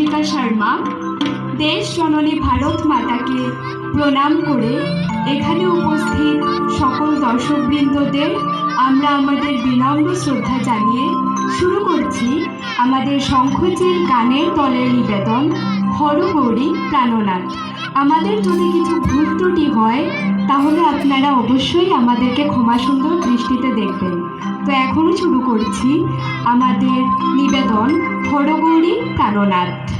মল্লিকা শর্মা দেশ জননী ভারত মাতাকে প্রণাম করে এখানে উপস্থিত সকল দর্শকবৃন্দদের আমরা আমাদের বিনম্র শ্রদ্ধা জানিয়ে শুরু করছি আমাদের শঙ্খচিল গানের দলের নিবেদন হরগৌরী প্রাণনাথ। আমাদের যদি কিছু ভুল ত্রুটি হয় তাহলে আপনারা অবশ্যই আমাদেরকে ক্ষমা সুন্দর দৃষ্টিতে দেখবেন। তো এখনই শুরু করছি আমাদের নিবেদন হরগৌরী প্রাণনাথ।